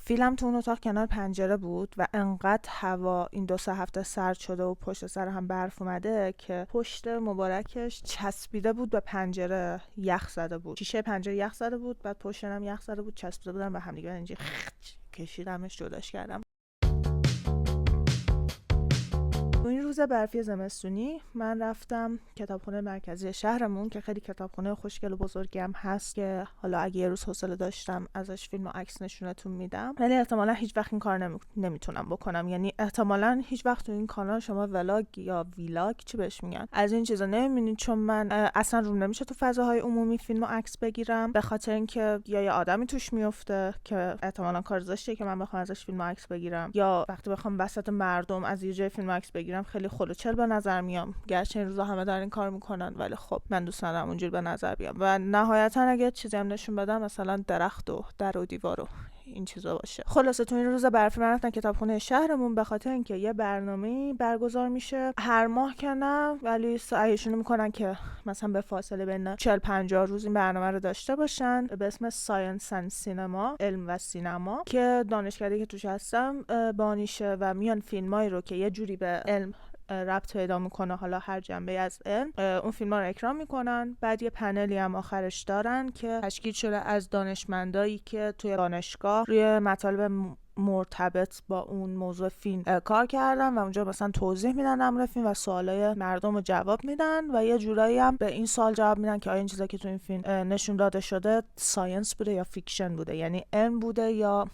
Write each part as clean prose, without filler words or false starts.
فیلم تو اون اتاق کنار پنجره بود و انقدر هوا این 2-3 هفته سرد شده و پشت سر هم برف اومده که پشت مبارکش چسبیده بود به پنجره، یخ زده بود، شیشه پنجره یخ زده بود، بعد پشتم هم یخ زده بود، چسبیده بودن به هم دیگه، اینجوری کشیدمش جداش کردم. این روز برفی زمستونی من رفتم کتابخونه مرکزی شهرمون که خیلی کتابخونه خوشگل و بزرگی هم هست که حالا اگه یه روز حوصله داشتم ازش فیلم و عکس نشونتون میدم، ولی احتمالاً هیچ وقت این کار نمیتونم بکنم. یعنی احتمالاً هیچ وقت تو این کانال شما ولاگ یا ویلاگ چی بهش میگن از این چیزا نمیبینید، چون من اصلا روم نمیشه تو فضاهای عمومی فیلم و عکس بگیرم، به خاطر اینکه یا یه آدمی توش میفته که احتمالاً کار زشته که من بخوام ازش فیلم و عکس بگیرم، یا وقتی بخوام وسط مردم از یه جای فیلم و عکس بگیرم خیلی خلوچل به نظر میام. گرچه این روزا همه دارن این کار میکنن ولی خب من دوست ندارم اونجوری به نظر بیام. و نهایتا اگه چیزی هم نشون بدم مثلا درخت و در و دیوار و این چیزا باشه. خلاصه تو این روز برفی من رفتم کتابخونه شهرمون به خاطر اینکه یه برنامه‌ای برگزار میشه هر ماه که نه ولی سعیشون میکنن که مثلا به فاصله بین 40-50 روز این برنامه رو داشته باشن به اسم ساینس اند سینما، علم و سینما، که دانشکده که توش هستم بانیشه و میان فیلمایی رو که یه جوری به علم ربط پیدا میکنه، حالا هر جنبه از علم، اون فیلم ها رو اکرام میکنن. بعد یه پنلی هم آخرش دارن که تشکیل شده از دانشمندایی که توی دانشگاه روی مطالب مرتبط با اون موضوع فیلم کار کردن و اونجا مثلا توضیح میدن امر فیلم و سوالای مردم رو جواب میدن و یه جورایی هم به این سوال جواب میدن که آیا این چیزا که تو این فیلم نشون داده شده ساینس بوده یا فیکشن بوده، یعنی علم بوده یا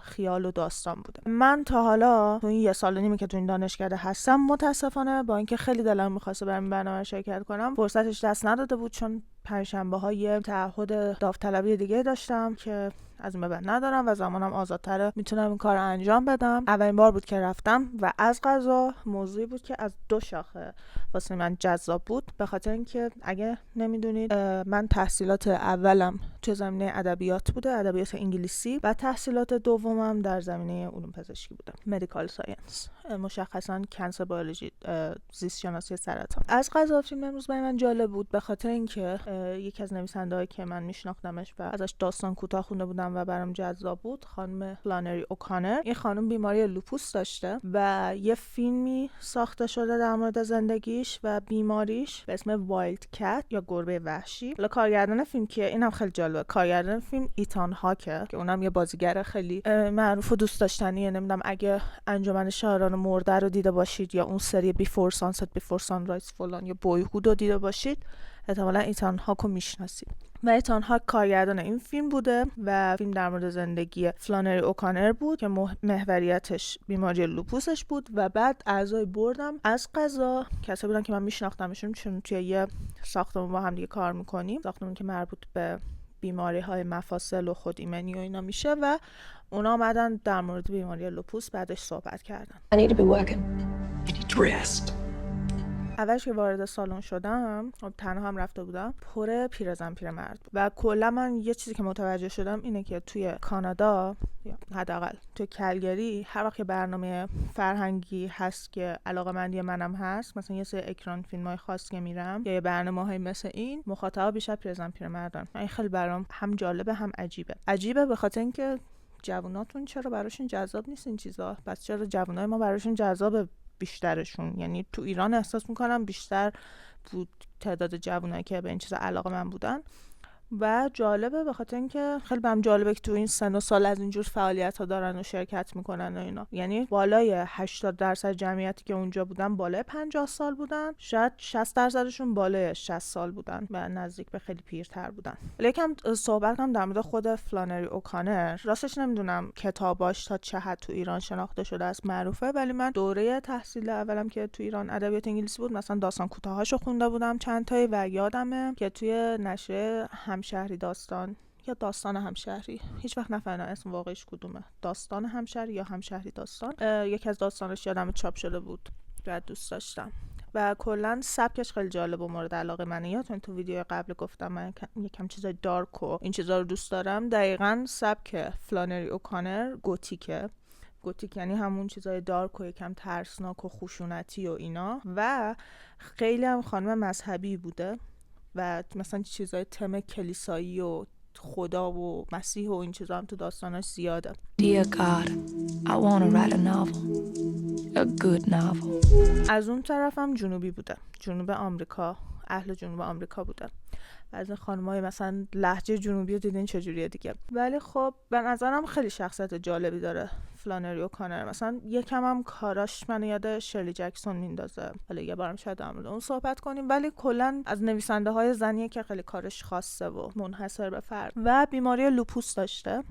خیال و داستان بوده. من تا حالا تو این 1 سال و نیمه که تو این دانشکده هستم متاسفانه با اینکه خیلی دلم می‌خواسته برم این برنامه شرکت کنم فرصتش دست نداده بود، چون پنجشنبه‌ها یه تعهد داوطلبی دیگه داشتم که از این به بعد ندارم و زمانم آزادتره میتونم این کار رو انجام بدم. اولین بار بود که رفتم و از قضا موضوعی بود که از 2 شاخه واسه من جذاب بود، به خاطر اینکه اگه نمیدونید من تحصیلات اولم تو زمینه ادبیات بوده، ادبیات انگلیسی، و تحصیلات دومم در زمینه علوم پزشکی بوده، مدیکال ساینس، مشخصا کانسر بیولوژی، زیست شناسی سرطان. از قضا فیلم امروز برای من جالب بود به خاطر اینکه یکی از نویسنده‌هایی که من میشناختمش و ازش داستان کوتاه خونده بودم و برام جذاب بود، خانم فلانری اوکانر. این خانم بیماری لوپوس داشته و یه فیلمی ساخته شده در مورد زندگیش و بیماریش به اسم وایلد کت یا گربه وحشی. حالا کارگردان فیلم کیه؟ اینم خیلی جالبه. کارگردان فیلم ایتان هاکه که اونم یه بازیگر خیلی معروف و دوست داشتنیه. نمیدونم اگه انجمن شاعران مرده رو دیده باشید یا اون سری بیفور سانست بیفور سانرایز فلان یا بویهود رو دیده باشید احتمالاً ایتان هاکو میشناسید. و ایتان هاک کارگردان این فیلم بوده و فیلم در مورد زندگی فلانری اوکانر بود که محوریتش بیماری لوپوسش بود و بعد اعضای بردم از قضا کسایی بودن که من میشناختمشون، چون توی یه ساختمون با هم دیگه کار میکنیم، ساختمون که مربوط به بیماری های مفاصل و خود ایمنی و اینا میشه، و اونا آمدن در مورد بیماری لوپوس بعدش صحبت کردن. I need to be working. You need to rest. اولش که وارد سالن شدم تنها هم رفته بودم، پر پیرزن پیرمرد بود و کلا من یه چیزی که متوجه شدم اینه که توی کانادا یا حداقل توی کلگری هر وقت برنامه فرهنگی هست که علاقه‌مندی منم هست، مثلا یه سری اکران فیلم‌های خاص که میرم یا یه برنامه‌های مثل این، مخاطبا بیشتر پیرزن پیرمردن. این خیلی برام هم جالبه هم عجیبه به خاطر اینکه جووناتون چرا براشون جذاب نیست این چیزا، پس چرا جوونای ما براشون جذابه بیشترشون؟ یعنی تو ایران احساس میکنم بیشتر بود تعداد جوانایی که به این چیزا علاقه من بودن. و جالبه به خاطر اینکه خیلی بهم جالبه که تو این سن و سال از اینجور فعالیت‌ها دارن و شرکت میکنن و اینا. یعنی بالای 80% جمعیتی که اونجا بودن بالای 50 سال بودن، شاید 60%شون بالای 60 سال بودن و نزدیک به خیلی پیرتر بودن. ولی یکم صحبت کنم در مورد خود فلانری اوکانر. راستش نمیدونم کتاباش تا چه حد تو ایران شناخته شده است، معروفه، ولی من دوره تحصیل اولم که تو ایران ادبیات انگلیسی بود مثلا داستان کوتاهاشو خونده بودم چند تایی و یادمه که توی نشریه همشهری داستان یا داستان همشهری، هیچ وقت نفهمیدم اسم واقعیش کدومه، داستان همشهری یا همشهری داستان، یکی از داستانش یادم چاپ شده بود و دوست داشتم و کلا سبکش خیلی جالب و مورد علاقه منه. یادتون تو ویدیو قبل گفتم من یکم چیزای دارک و این چیزا رو دوست دارم. دقیقاً سبک فلانری اوکانر گوتیکه. گوتیک یعنی همون چیزای دارک و یکم ترسناک و خشونتی و اینا، و خیلی هم خانم مذهبی بوده و مثلا چیزای تم کلیسایی و خدا و مسیح و این چیزا هم تو داستاناش زیاده. Dear God, I want to write a novel. A good novel. از اون طرفم جنوبی بوده، جنوب آمریکا، اهل جنوب آمریکا بوده. از این خانم‌های مثلا لهجه جنوبی رو دیدین چجوریه دیگه. ولی خب به نظرم خیلی شخصیت جالبی داره فلانری اوکانر. مثلا یکم هم کاراش منو یاد شرلی جکسون میندازه. حالا یه بارم شاید در مورد اون صحبت کنیم، ولی کلا از نویسنده‌های زنیه که خیلی کارش خاصه و منحصر به فرد. و بیماری لوپوس داشته.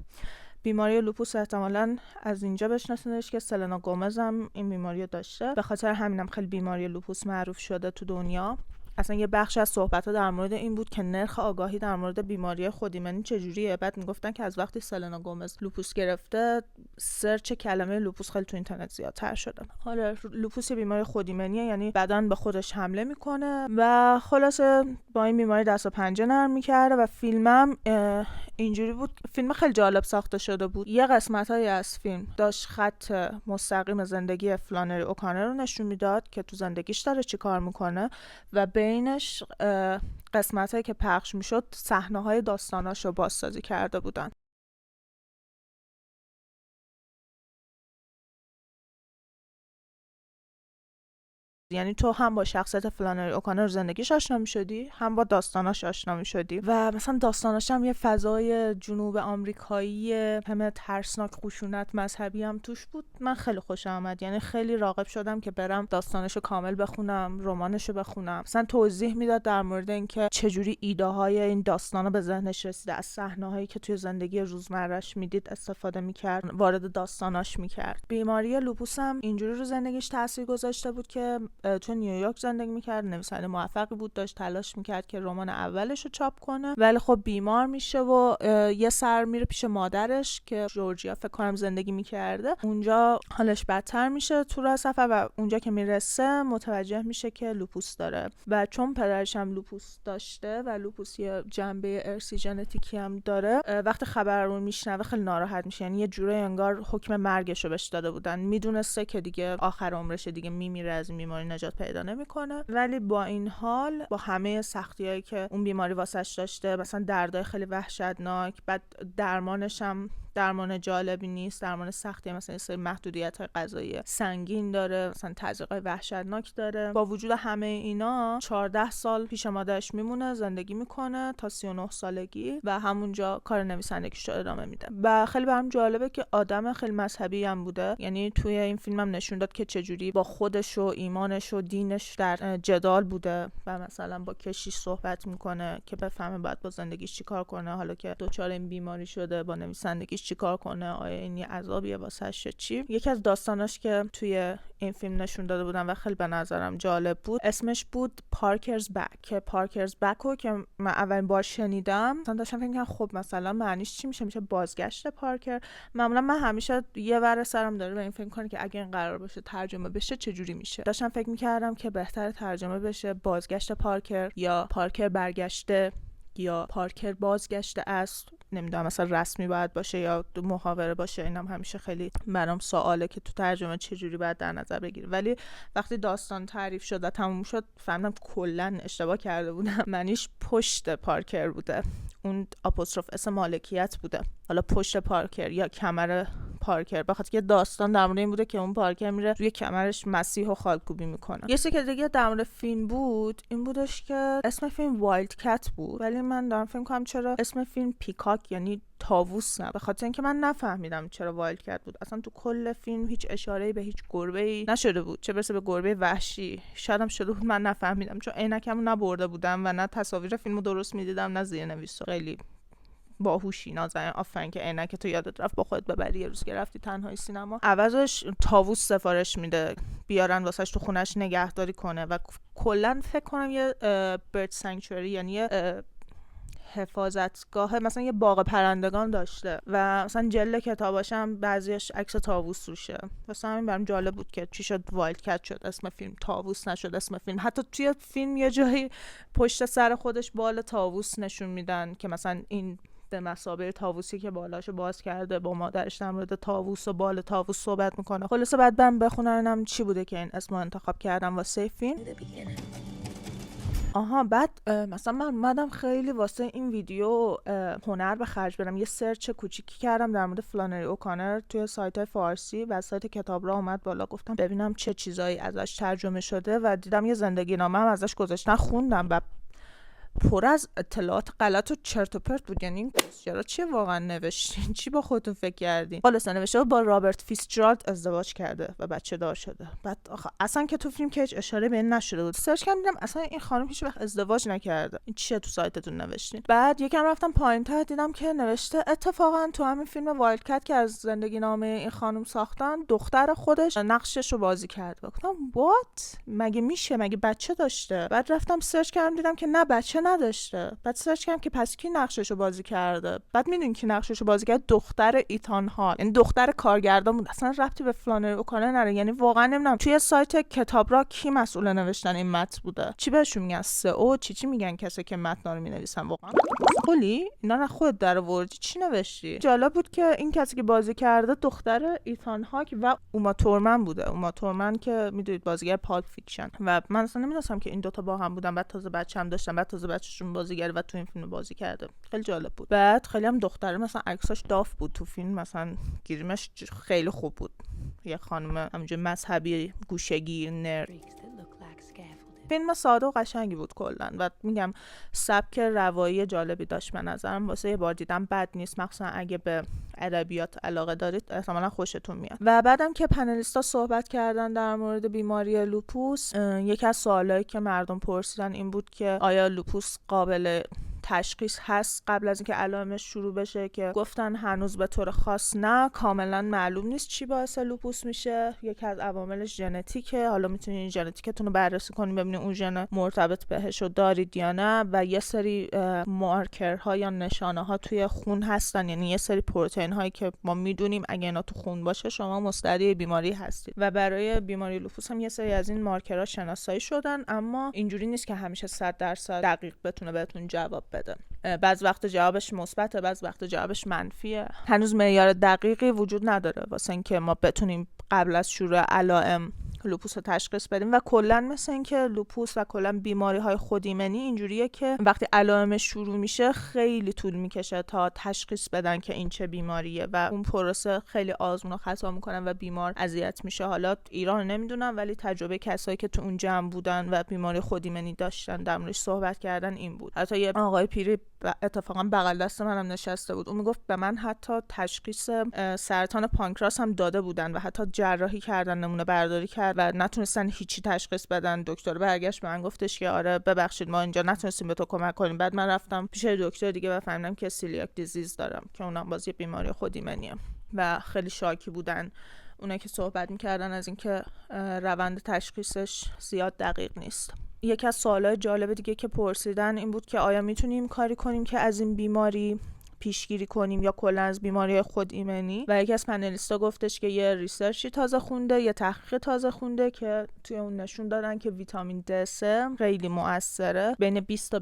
بیماری لوپوس احتمالاً از اینجا بشناسینش که سلنا گومز هم این بیماری داشته. به خاطر همینم خیلی بیماری لوپوس معروف شده تو دنیا. اصلا یه بخش از صحبت‌ها در مورد این بود که نرخ آگاهی در مورد بیماری خودایمنی چجوریه. بعد میگفتن که از وقتی سلنا گومز لوپوس گرفته، سرچ کلمه لوپوس خیلی تو اینترنت زیادتر شده. حالا لوپوس یه بیماری خودایمنیه، یعنی بدن به خودش حمله میکنه و خلاصه با این بیماری دست و پنجه نرم میکرده. و فیلمم اینجوری بود، فیلم خیلی جالب ساخته شده بود. یه قسمتایی از فیلم داشت خط مستقیم زندگی فلانری اوکانر رو نشون میداد که تو زندگیش داره چی کار میکنه و بینش قسمتایی که پخش میشد صحنه‌های داستاناش رو بازسازی کرده بودن. یعنی تو هم با شخصیت فلانری اوکانر زندگیش آشنا می‌شدی، هم با داستاناش آشنا می‌شدی. و مثلا داستاناش هم یه فضای جنوب آمریکایی همه ترسناک، خشونت مذهبی هم توش بود. من خیلی خوشم اومد، یعنی خیلی راغب شدم که برم داستانشو کامل بخونم، رمانشو بخونم. مثلا توضیح میداد در مورد اینکه چجوری ایده های این داستانا به ذهنش رسیده، از صحنه‌هایی که توی زندگی روزمره‌اش میدید استفاده می‌کرد، وارد داستاناش می‌کرد. بیماری لوپوس هم اینجوری رو زندگیش تاثیر گذاشته بود که تو نیویورک زندگی میکرد، نویسنده موفقی بود، داشت تلاش میکرد که رمان اولش رو چاپ کنه، ولی خب بیمار میشه و یه سر میره پیش مادرش که جورجیا فکر کنم زندگی میکرده. اونجا حالش بدتر میشه تو راه سفر و اونجا که میرسه متوجه میشه که لوپوس داره و چون پدرش هم لوپوس داشته و لوپوس یه جنبه ارثی ژنتیکی هم داره، وقتی خبر رو میشنوه خیلی ناراحت میشه. یعنی یه جوره انگار حکم مرگش رو بهش داده بودن، میدونسته که دیگه آخر عمرشه، دیگه میمیره، از این بیماری نجات پیدا نمیکنه. ولی با این حال با همه سختیایی که اون بیماری واسش داشته، مثلا دردای خیلی وحشتناک، بعد درمانش هم درمان جالبی نیست، درمان سختی، مثلا یه سری محدودیت‌های غذایی سنگین داره، مثلا تزریق‌های وحشتناک داره. با وجود همه اینا 14 سال پیش مادرش میمونه، زندگی میکنه تا 39 سالگی و همونجا کار نویسندگیش رو ادامه میده. و خیلی برام جالبه که آدم خیلی مذهبی هم بوده. یعنی توی این فیلم هم نشون داد که چجوری با خودش و ایمانش و دینش در جدال بوده و مثلا با کشیش صحبت میکنه که بفهمه باید با زندگیش چیکار کنه، حالا که دچار این بیماری شده با نویسندگیش چیکار کنه، آیا این عذابیه واسش چی. یکی از داستاناش که توی این فیلم نشون داده بودن و خیلی به نظرم جالب بود، اسمش بود پارکرز بک. که پارکرز بکو که من اولین بار شنیدم مثلا داشتم فکر می‌کردم خب مثلا معنیش چی میشه بازگشت پارکر. معمولا من همیشه یه ور سرم داره به این فکر کنم که اگه این قرار باشه ترجمه بشه چه جوری میشه. داشتم فکر می‌کردم که بهتر ترجمه بشه بازگشت پارکر یا پارکر برگشته یا پارکر بازگشته است. نمیدونم مثلا رسمی باید باشه یا محاوره باشه. اینم همیشه خیلی برام سواله که تو ترجمه چجوری باید در نظر بگیری. ولی وقتی داستان تعریف شد و تموم شد فهمیدم کلا اشتباه کرده بودم. معنیش پشت پارکر بوده، اون آپوستروف اسم مالکیت بوده، حالا پشت پارکر یا کمر پارکر، بخاطر که داستان در مورد این بوده که اون پارکر میره روی کمرش مسیح و خالکوبی میکنه. یه چیز که دیگه در مورد فیلم بود این بودش که اسم فیلم وایلد کت بود، ولی من دارم فکر می‌کنم چرا اسم فیلم پیکاک یعنی طاووس نه، به خاطر اینکه من نفهمیدم چرا وایلد کت بود. اصلا تو کل فیلم هیچ اشاره‌ای به هیچ گربه‌ای نشده بود، چه برسه به گربه وحشی. شاید هم شده بود من نفهمیدم، چون عینکمو نبرده بودم و نه تصاویر فیلمو درست می‌دیدم نه زیرنویسو. خیلی باهوشی نازنین، آفرین که عینک تو یادت رفت با خودت ببری یه روز که رفتی تنهایی سینما. عوضش طاووس سفارش میده بیارن واسش تو خونش نگهداری کنه و کلا فکر کنم یه برد سانکچوری یعنی یه حفاظتگاه، مثلا یه باغ پرندگان داشته و مثلا جلد کتاباشم بعضیش عکس طاووس روشه. واسه همین برام جالب بود که چی شد وایلد کت شد اسم فیلم، طاووس نشد اسم فیلم. حتی توی فیلم یه جایی پشت سر خودش بال طاووس نشون میدن که مثلا این به مثابه طاووسی که بالاشو باز کرده با مادرش در مورد طاووس و بال طاووس صحبت میکنه. خلاصه بعد من بخونم چی بوده که این اسمو انتخاب کردم واسه فیلم. بعد مثلا من اومدم خیلی واسه این ویدیو هنر به خرج بدم، یه سرچ کوچیکی کردم در مورد فلانری اوکانر توی سایت فارسی و سایت کتاب را اومد بالا، گفتم ببینم چه چیزایی ازش ترجمه شده و دیدم یه زندگی نامه هم ازش گذاشتن، خوندم و پر از اطلاعات غلط و چرت و پرت بود. یعنی چرا چی واقعا نوشتین؟ چی با خودتون فکر کردین؟ خلاصا نوشته با رابرت فیتزجرالد ازدواج کرده و بچه دار شده. بعد اصلا که تو فیلم که هیچ اشاره به این نشده بود. سرچ کردم دیدم اصلا این خانم هیچ وقت ازدواج نکرده. این چیه تو سایتتون نوشتین؟ بعد یکم رفتم پایین‌تر دیدم که نوشته اتفاقا تو همین فیلم وایلد کت که از زندگی نامه این خانم ساختن، دختر خودش نقشش رو بازی کرد. گفتم وات؟ مگه میشه؟ مگه بچه داشته؟ بعد رفتم سرچ کردم دیدم که نه، بچه نداشته. بعد سرچ کردم که پس کی نقششو بازی کرده. بعد میدونی کی نقششو بازی کرد؟ دختر ایتان هال، یعنی دختر کارگردان بود. اصلا ربطی به فلانری اوکانر نداره. یعنی واقعا نمیدونم توی سایت کتاب را کی مسئول نوشتن این متن بوده. چی بهشون میگن؟ سئو چی میگن کسی که متن رو مینویسن؟ واقعا خلی اینا نه خود در آوردی چی نوشتی؟ جالب بود که این کسی که بازی کرده دختر ایتان هاک و اوما تورمن بوده. اوما تورمن که میدونید بازیگر پالپ فیکشن، و من اصلا نمیدونستم که این دوتا با هم بودن. بعد تازه بچه‌ام داشتن، بعد تازه بچه‌شون بازیگر و تو این فیلم بازی کرده. خیلی جالب بود. بعد خیلی هم دختره مثلا عکساش داف بود تو فیلم، مثلا گیریمش خیلی خوب بود. یه خانم همونجوری مذهبی گوشه‌گیر نرد. فیلم ساده و قشنگی بود کلا و میگم سبک روایی جالبی داشت. به نظرم واسه یه بار دیدم بد نیست، مخصوصا اگه به ادبیات علاقه دارید احتمالاً خوشتون میاد. و بعدم که پنلیستا صحبت کردن در مورد بیماری لوپوس، یکی از سوالایی که مردم پرسیدن این بود که آیا لوپوس قابل تشخیص هست قبل از اینکه علائمش شروع بشه، که گفتن هنوز به طور خاص نه، کاملا معلوم نیست چی باعث لوپوس میشه. یکی از عواملش ژنتیکه، حالا میتونین ژنتیکتون رو بررسی کنین ببینین اون ژن مرتبط بهش رو دارید یا نه، و یه سری مارکرها یا نشانه ها توی خون هستن، یعنی یه سری پروتئین هایی که ما میدونیم اگه اینا تو خون باشه شما مستعد بیماری هستید، و برای بیماری لوپوس هم یه سری از این مارکرها شناسایی شدن، اما اینجوری نیست که همیشه 100% دقیق بتونه بهتون جواب بده. بعض وقت جوابش مثبته، بعض وقت جوابش منفیه. هنوز معیار دقیقی وجود نداره واسه اینکه ما بتونیم قبل از شروع علائم لوپوس رو تشخیص بدیم. و کلا مثل این که لوپوس و کلا بیماری های خودایمنی اینجوریه که وقتی علائمش شروع میشه خیلی طول میکشه تا تشخیص بدن که این چه بیماریه، و اون پروسه خیلی آزمون و خطا میکنن و بیمار اذیت میشه. حالا ایران نمیدونم، ولی تجربه کسایی که تو اون جمع بودن و بیماری خودایمنی داشتن در موردش صحبت کردن این بود. حتی یه آقای پیری اتفاقا بغل دست منم نشسته بود، اون میگفت به من حتی تشخیص سرطان پانکراس هم داده بودن و حتی جراحی کردن، نمونه برداری کرد و نتونستن هیچی تشخیص بدن. دکتر برگشت به من گفتش که آره ببخشید ما اینجا نتونستیم به تو کمک کنیم. بعد من رفتم پیش دکتر دیگه و فهمیدم که سیلیاک دیزیز دارم که اونم باز یه بیماری خودایمنیه، و خیلی شاکی بودن اونایی که صحبت میکردن از اینکه روند تشخیصش زیاد دقیق نیست. یکی از سوالات جالب دیگه که پرسیدن این بود که آیا میتونیم کاری کنیم که از این بیماری پیشگیری کنیم یا کلا از بیماری خودایمنی. و یکی از پنلیستا گفتش که یه ریسرچی تازه خونده، یه تحقیق تازه خونده که توی اون نشون دادن که ویتامین D3 خیلی مؤثره، بین 20 تا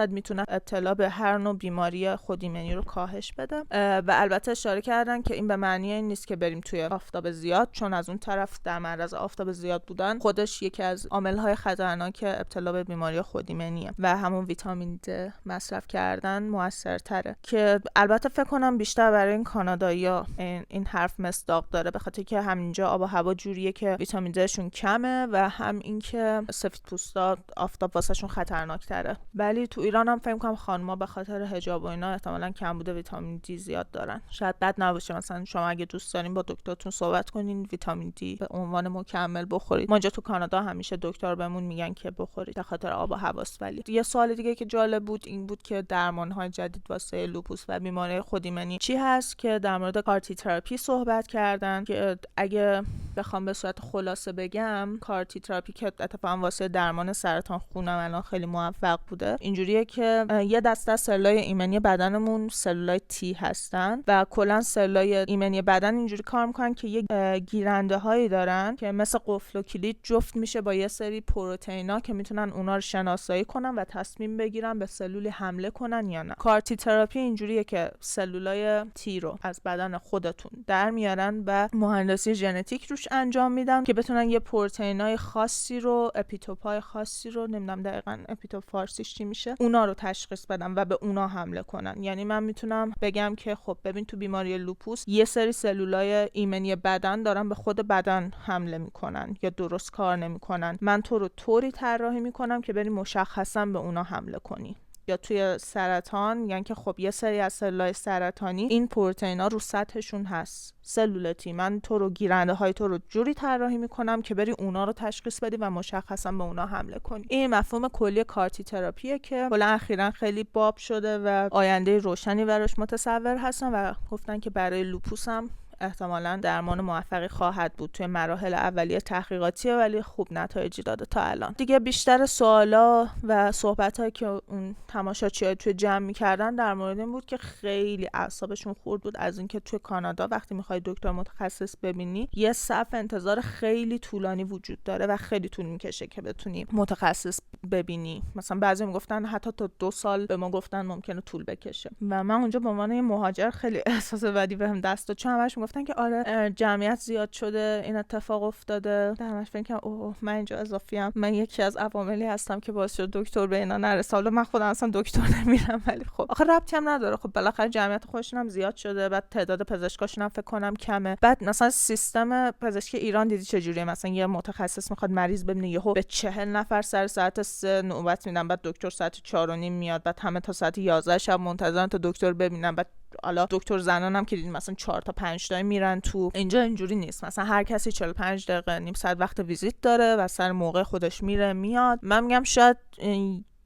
25% میتونه ابتلا به هر نوع بیماری خودایمنی رو کاهش بده. و البته اشاره کردن که این به معنی این نیست که بریم توی آفتاب زیاد، چون از اون طرف در معرض آفتاب زیاد بودن خودش یکی از عامل‌های خطرناک ابتلا به بیماری خودایمنیه و همون ویتامین D مصرف کردن مؤثرتره، که البته فکر کنم بیشتر برای این کانادایی‌ها این حرف مصداق داره، به خاطر که همینجا آب و هوا جوریه که ویتامین D شون کمه و هم این که سفیدپوستا آفتاب واسهشون خطرناک‌تره. ولی تو ایران هم فکر کنم خانم‌ها به خاطر حجاب و اینا احتمالاً کمبود ویتامین D زیاد دارن. شاید بد نباشه مثلا شما اگه دوست دارین با دکترتون صحبت کنین ویتامین D به عنوان مکمل بخورید. ما اینجا تو کانادا همیشه دکتر بهمون میگن که بخورید به خاطر آب و هواست. ولی یه سوال دیگه که جالب بود این بود که درمان‌های جدید واسه لوپوس و بیماری خودایمنی چی هست، که در مورد کارتی تراپی صحبت کردن، که اگه بخوام به صورت خلاصه بگم کارتی تراپی که اتفاقا واسه درمان سرطان خون الان خیلی موفق بوده، اینجوریه که یه دسته از سلولای ایمنی بدنمون سلولای تی هستن و کلا سلولای ایمنی بدن اینجوری کار میکنن که یه گیرنده هایی دارن که مثل قفل و کلید جفت میشه با یه سری پروتئینا که میتونن اونا رو شناسایی کنن و تصمیم بگیرن به سلولی حمله کنن یا نه. کارتی تراپی اینجوریه که سلولای تی رو از بدن خودتون در میارن و مهندسی ژنتیک روش روش انجام میدن که بتونن یه پروتئینای خاصی رو، اپیتوپای خاصی رو، نمیدونم دقیقاً اپیتوپ فارسیش چی میشه، اونا رو تشخیص بدن و به اونا حمله کنن. یعنی من میتونم بگم که خب ببین تو بیماری لوپوس یه سری سلولای ایمنی بدن دارن به خود بدن حمله میکنن یا درست کار نمیکنن، من تو رو طوری طراحی میکنم که بری مشخصا به اونا حمله کنی. یا توی سرطان، یعنی که خب یه سری از سلولای سرطانی این پروتئینا رو سطحشون هست، سلولتی، من تو رو، گیرنده های تو رو جوری طراحی میکنم که بری اونا رو تشخیص بدی و مشخصا به اونا حمله کنی. این مفهوم کلی کارتی تراپیه که کلا اخیراً خیلی باب شده و آینده روشنی براش متصور هستن و گفتن که برای لوپوس هم احتمالاً درمان موفقی خواهد بود. توی مراحل اولیه تحقیقاتیه ولی خوب نتایجی داده تا الان. دیگه بیشتر سوالا و صحبتایی که اون تماشاچی‌ها توی جمع می‌کردن در مورد این بود که خیلی اعصابشون خورد بود از اینکه توی کانادا وقتی می‌خوای دکتر متخصص ببینی یه صف انتظار خیلی طولانی وجود داره و خیلی طول می‌کشه که بتونی متخصص ببینی. مثلا بعضی میگفتن حتی تا 2 سال به ما گفتن ممکنه طول بکشه و من اونجا به عنوان مهاجر خیلی احساس بدی بهم دست داد، چون همش گفتن که آره جمعیت زیاد شده، این اتفاق افتاده. همش فکر کنم اوه من اینجا اضافیام، من یکی از عواملی هستم که باعث شد دکتر به اینا نرسه. حالا من خودم اصلا دکتر نمیرم ولی خب آخه ربطی هم نداره، خب بالاخره جمعیت خودشون هم زیاد شده، بعد تعداد پزشکاشون هم فکر کنم کمه. بعد مثلا سیستم پزشکی ایران دیدی چجوریه، مثلا یه متخصص میخواد مریض ببینه یهو به 40 نفر سر ساعت 3 نوبت میدن، بعد دکتر ساعت 4 و نیم میاد، بعد همه تا ساعت 11 شب منتظرن تا دکتر ببینن. بعد حالا دکتر زنان هم که دیدیم مثلا 4 تا 5 تا میرن تو. اینجا اینجوری نیست، مثلا هر کسی 45 دقیقه نیم ساعت وقت ویزیت داره و سر موقع خودش میره میاد. من میگم شاید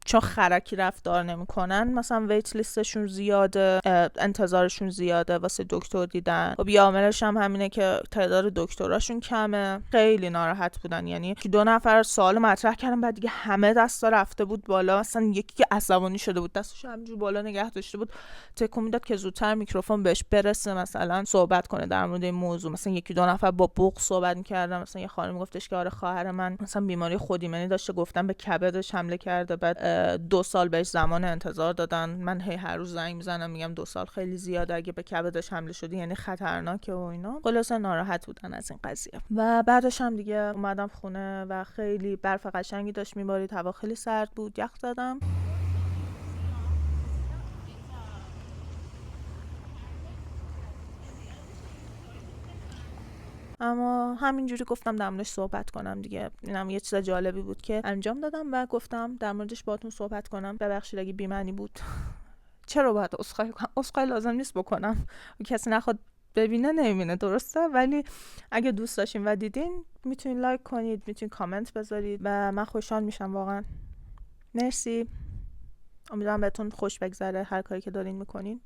چون خرکی رفتار نمیکنن مثلا ویت لیستشون زیاده، انتظارشون زیاده واسه دکتر دیدن. خب عاملش هم همینه که تعداد دکتراشون کمه. خیلی ناراحت بودن، یعنی که 2 نفر سوال مطرح کردن بعد دیگه همه دستا رفته بود بالا، مثلا یکی که عصبانی شده بود دستش همینجوری بالا نگه داشته بود، تکون میداد که زودتر میکروفون بهش برسه مثلا صحبت کنه در مورد این موضوع. مثلا 1-2 نفر با بوق صحبت می‌کردن، مثلا یه خانم گفتش که آره خواهر من مثلا بیماری خودایمنی داشته، گفتن به کبدش حمله کرده، بعد 2 سال بهش زمان انتظار دادن. من هر روز زنگ میزنم میگم 2 سال خیلی زیاده، اگه به کبدش حمله شدی یعنی خطرناکه و اینا. خلاصه ناراحت بودن از این قضیه. و بعدش هم دیگه اومدم خونه و خیلی برف قشنگی داشت میبارید، هوا خیلی سرد بود، یخ زدم. اما همینجوری گفتم در موردش صحبت کنم دیگه. اینم یه چیز جالبی بود که انجام دادم و گفتم در موردش باهاتون صحبت کنم. ببخشید اگه بی‌معنی بود. چرا باید عذرخواهی کنم؟ عذرخواهی لازم نیست بکنم، کسی نخواد ببینه نمیبینه، درسته؟ ولی اگه دوست داشتین و دیدین میتونین لایک کنید، میتونین کامنت بذارید و من خوشحال میشم واقعا. مرسی، امیدوارم بهتون خوش بگذره هر کاری که دارین میکنین.